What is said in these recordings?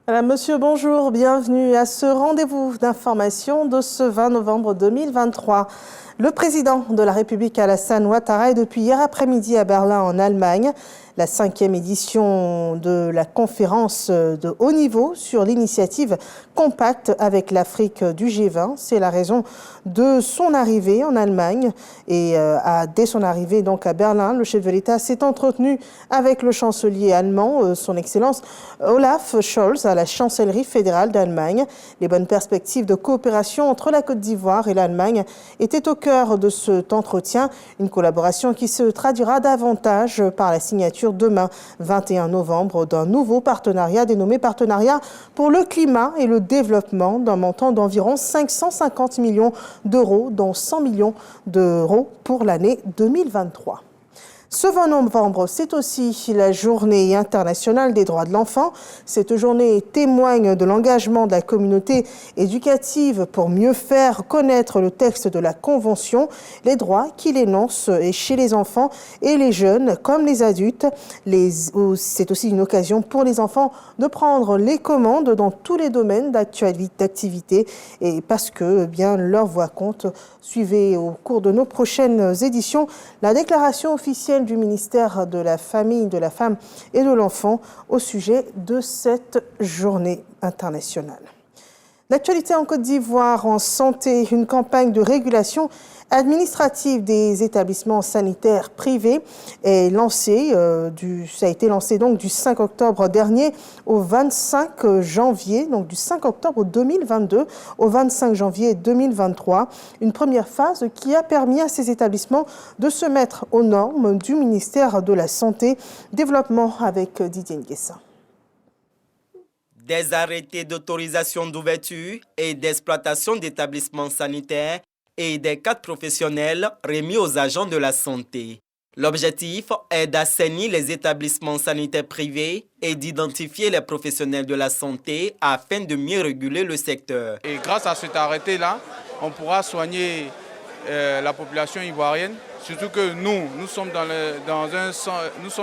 Madame, monsieur, bonjour, bienvenue à ce rendez-vous d'information de ce 20 novembre 2023. Le président de la République, Alassane Ouattara, est depuis hier après-midi à Berlin, en Allemagne. La 5e édition de la conférence de haut niveau sur l'initiative Compact avec l'Afrique du G20. C'est la raison de son arrivée en Allemagne. Et dès son arrivée donc à Berlin, le chef de l'État s'est entretenu avec le chancelier allemand, son Excellence Olaf Scholz, à la chancellerie fédérale d'Allemagne. Les bonnes perspectives de coopération entre la Côte d'Ivoire et l'Allemagne étaient au cœur de cet entretien. Une collaboration qui se traduira davantage par la signature demain, 21 novembre, d'un nouveau partenariat dénommé Partenariat pour le climat et le développement, d'un montant d'environ 550 millions d'euros, dont 100 millions d'euros pour l'année 2023. Ce 20 novembre, c'est aussi la journée internationale des droits de l'enfant. Cette journée témoigne de l'engagement de la communauté éducative pour mieux faire connaître le texte de la Convention, les droits qu'il énonce chez les enfants et les jeunes comme les adultes. C'est aussi une occasion pour les enfants de prendre les commandes dans tous les domaines d'activité et parce que leur voix compte. Suivez au cours de nos prochaines éditions la déclaration officielle du ministère de la Famille, de la Femme et de l'Enfant au sujet de cette journée internationale. L'actualité en Côte d'Ivoire en santé, une campagne de régulation administrative des établissements sanitaires privés est lancée. Ça a été lancé donc du 5 octobre dernier au 25 janvier, donc du 5 octobre 2022 au 25 janvier 2023. Une première phase qui a permis à ces établissements de se mettre aux normes du ministère de la Santé. Développement avec Didier Nguessa. Des arrêtés d'autorisation d'ouverture et d'exploitation d'établissements sanitaires et des cadres professionnels remis aux agents de la santé. L'objectif est d'assainir les établissements sanitaires privés et d'identifier les professionnels de la santé afin de mieux réguler le secteur. Et grâce à cet arrêté-là, on pourra soigner la population ivoirienne, surtout que nous sommes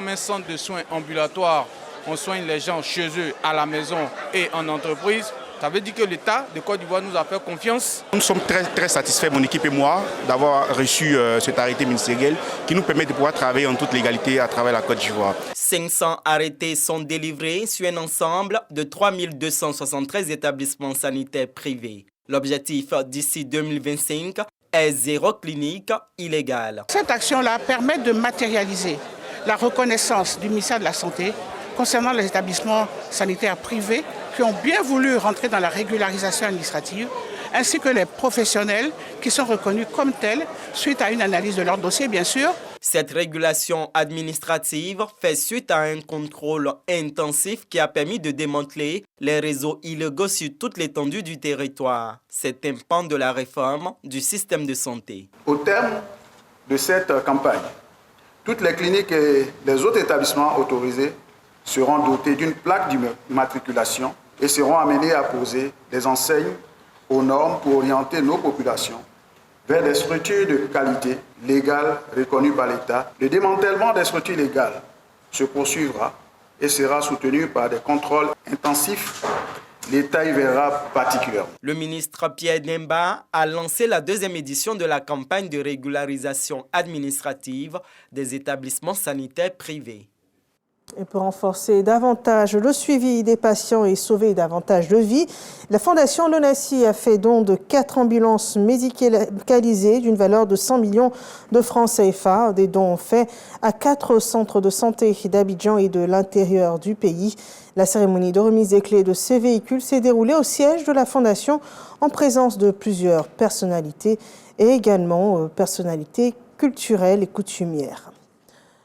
un centre de soins ambulatoires. On soigne les gens chez eux, à la maison et en entreprise. Ça veut dire que l'État de Côte d'Ivoire nous a fait confiance. Nous sommes très satisfaits, mon équipe et moi, d'avoir reçu cet arrêté ministériel qui nous permet de pouvoir travailler en toute légalité à travers la Côte d'Ivoire. 500 arrêtés sont délivrés sur un ensemble de 3273 établissements sanitaires privés. L'objectif d'ici 2025 est zéro clinique illégale. Cette action-là permet de matérialiser la reconnaissance du ministère de la Santé concernant les établissements sanitaires privés qui ont bien voulu rentrer dans la régularisation administrative, ainsi que les professionnels qui sont reconnus comme tels suite à une analyse de leur dossier, bien sûr. Cette régulation administrative fait suite à un contrôle intensif qui a permis de démanteler les réseaux illégaux sur toute l'étendue du territoire. C'est un pan de la réforme du système de santé. Au terme de cette campagne, toutes les cliniques et les autres établissements autorisés seront dotés d'une plaque d'immatriculation et seront amenés à poser des enseignes aux normes pour orienter nos populations vers des structures de qualité légales reconnues par l'État. Le démantèlement des structures légales se poursuivra et sera soutenu par des contrôles intensifs. L'État y verra particulièrement. Le ministre Pierre Demba a lancé la 2e édition de la campagne de régularisation administrative des établissements sanitaires privés. Et pour renforcer davantage le suivi des patients et sauver davantage de vies, la Fondation Lonassi a fait don de 4 ambulances médicalisées d'une valeur de 100 millions de francs CFA. Des dons faits à 4 centres de santé d'Abidjan et de l'intérieur du pays. La cérémonie de remise des clés de ces véhicules s'est déroulée au siège de la Fondation en présence de plusieurs personnalités et également personnalités culturelles et coutumières.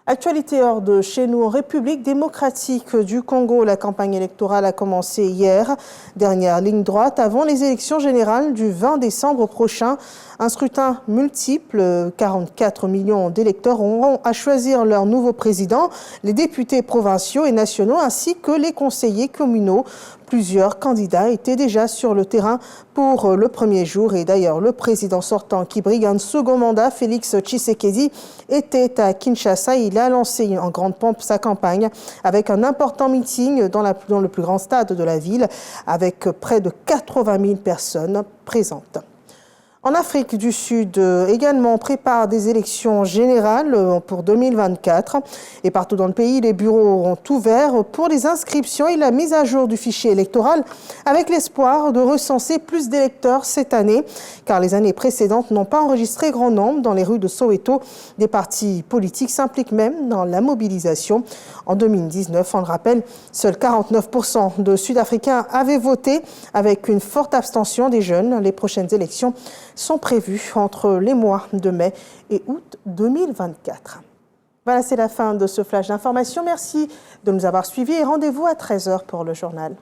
Actualité hors de chez nous, en République démocratique du Congo, la campagne électorale a commencé hier. Dernière ligne droite avant les élections générales du 20 décembre prochain. Un scrutin multiple, 44 millions d'électeurs auront à choisir leur nouveau président, les députés provinciaux et nationaux ainsi que les conseillers communaux. Plusieurs candidats étaient déjà sur le terrain pour le premier jour et d'ailleurs le président sortant qui brigue un second mandat, Félix Tshisekedi, était à Kinshasa. Il a lancé en grande pompe sa campagne avec un important meeting dans le plus grand stade de la ville avec près de 80 000 personnes présentes. En Afrique du Sud, également, on prépare des élections générales pour 2024. Et partout dans le pays, les bureaux ont ouvert pour les inscriptions et la mise à jour du fichier électoral avec l'espoir de recenser plus d'électeurs cette année. Car les années précédentes n'ont pas enregistré grand nombre dans les rues de Soweto. Des partis politiques s'impliquent même dans la mobilisation. En 2019, on le rappelle, seuls 49% de Sud-Africains avaient voté avec une forte abstention des jeunes. Les prochaines élections sont prévues entre les mois de mai et août 2024. Voilà, c'est la fin de ce flash d'information. Merci de nous avoir suivis et rendez-vous à 13h pour le journal.